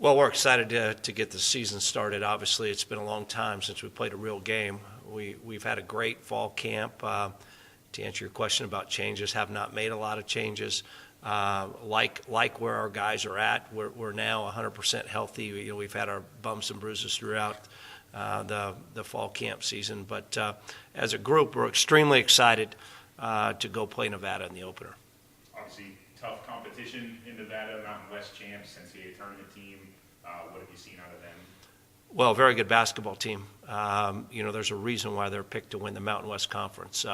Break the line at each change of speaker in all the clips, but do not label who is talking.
Well, we're excited to get the season started. Obviously, it's been a long time since we played a real game. We've had a great fall camp. To answer your question about changes, have not made a lot of changes. Like where our guys are at, we're now 100% healthy. You know, we've had our bumps and bruises throughout the fall camp season, but as a group, we're extremely excited to go play Nevada in the opener.
Obviously, tough competition in Nevada, Mountain West champs, NCAA tournament team. What have you seen out of them?
Well, very good basketball team. You know, there's a reason why they're picked to win the Mountain West Conference.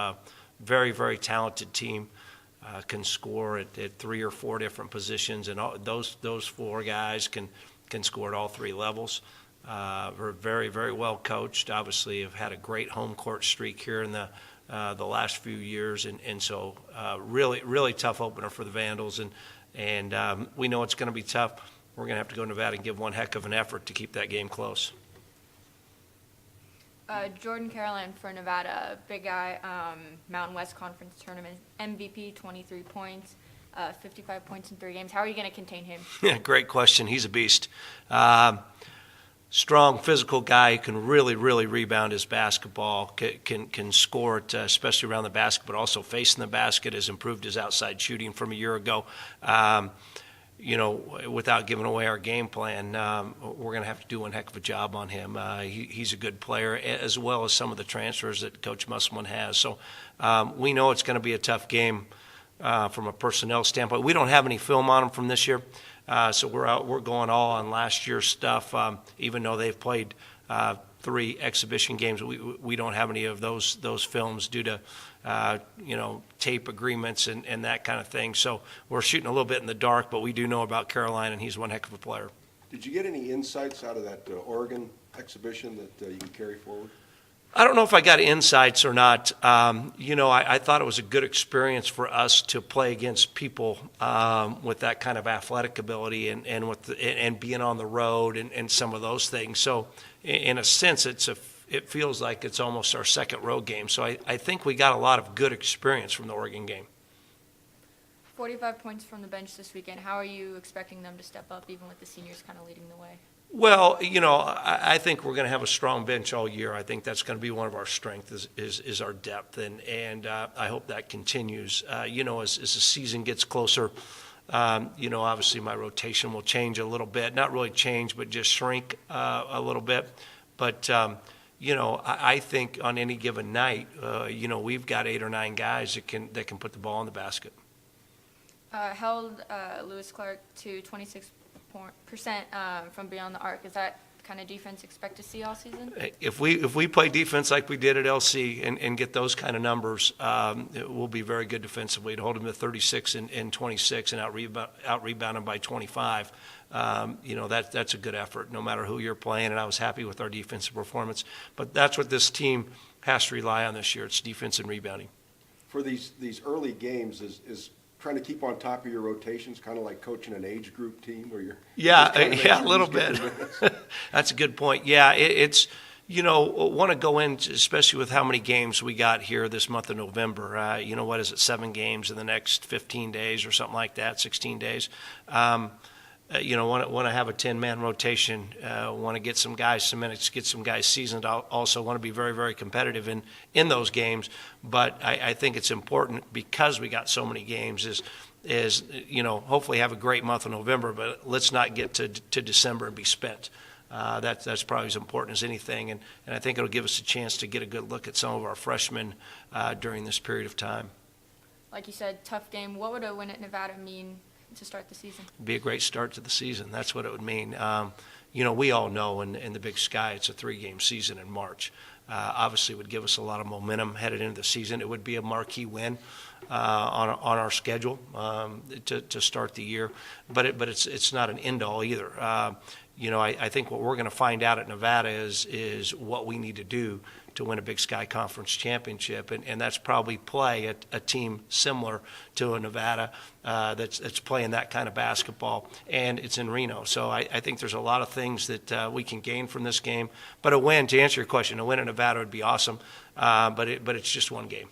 Very, very talented team. Can score at 3 or 4 different positions, and those 4 guys can score at all 3 levels. We're very, very well coached. Obviously, have had a great home court streak here in the last few years, and so really, really tough opener for the Vandals, and we know it's going to be tough. We're going to have to go to Nevada and give one heck of an effort to keep that game close.
Jordan Caroline for Nevada, big guy, Mountain West Conference Tournament MVP, 23 points, 55 points in 3 games. How are you going to contain him?
Yeah, great question. He's a beast. Strong, physical guy, can really, really rebound his basketball, can score it, especially around the basket, but also facing the basket, has improved his outside shooting from a year ago. You know, without giving away our game plan, we're going to have to do one heck of a job on him. He's a good player, as well as some of the transfers that Coach Musselman has. So we know it's going to be a tough game from a personnel standpoint. We don't have any film on him from this year, so we're going all on last year's stuff. Even though they've played 3 exhibition games, we don't have any of those films due to you know, tape agreements and that kind of thing. So we're shooting a little bit in the dark, but we do know about Caroline, and he's one heck of a player.
Did you get any insights out of that Oregon exhibition that you can carry forward?
I don't know if I got insights or not. You know, I thought it was a good experience for us to play against people with that kind of athletic ability and being on the road and some of those things. So in a sense, it feels like it's almost our second road game. So I think we got a lot of good experience from the Oregon game.
45 points from the bench this weekend. How are you expecting them to step up, even with the seniors kind of leading the way?
Well, you know, I think we're going to have a strong bench all year. I think that's going to be one of our strengths is our depth, and I hope that continues. You know, as the season gets closer, you know, obviously my rotation will change a little bit. Not really change, but just shrink a little bit. But you know, I think on any given night, you know, we've got 8 or 9 guys that can put the ball in the basket.
Held Lewis Clark to 26% from beyond the arc. Is that kind of defense expect to see all season?
If we play defense like we did at LC and get those kind of numbers, it will be very good defensively. To hold them to 36 and 26 and out rebound them by 25, you know, that's a good effort no matter who you're playing. And I was happy with our defensive performance. But that's what this team has to rely on this year. It's defense and rebounding. For
these early games, is trying to keep on top of your rotations, kind of like coaching an age group team where you're
a little bit. That's a good point. Yeah, it's you know, want to go in, especially with how many games we got here this month of November. You know, what is it, 7 games in the next 15 days or something like that, 16 days. You know, want to have a 10-man rotation, want to get some guys some minutes, get some guys seasoned. Also want to be very, very competitive in those games. But I think it's important because we got so many games is you know, hopefully have a great month of November, but let's not get to December and be spent. That's probably as important as anything. And I think it'll give us a chance to get a good look at some of our freshmen during this period of time.
Like you said, tough game. What would a win at Nevada mean to start the season?
It'd be a great start to the season. That's what it would mean. You know, we all know in the Big Sky it's a 3-game season in March. Obviously, it would give us a lot of momentum headed into the season. It would be a marquee win on our schedule to start the year, but it's not an end all either. You know, I think what we're going to find out at Nevada is what we need to do to win a Big Sky Conference championship, and that's probably play a team similar to a Nevada that's playing that kind of basketball, and it's in Reno. So I think there's a lot of things that we can gain from this game. But a win, to answer your question, a win in Nevada would be awesome, but it's just one game.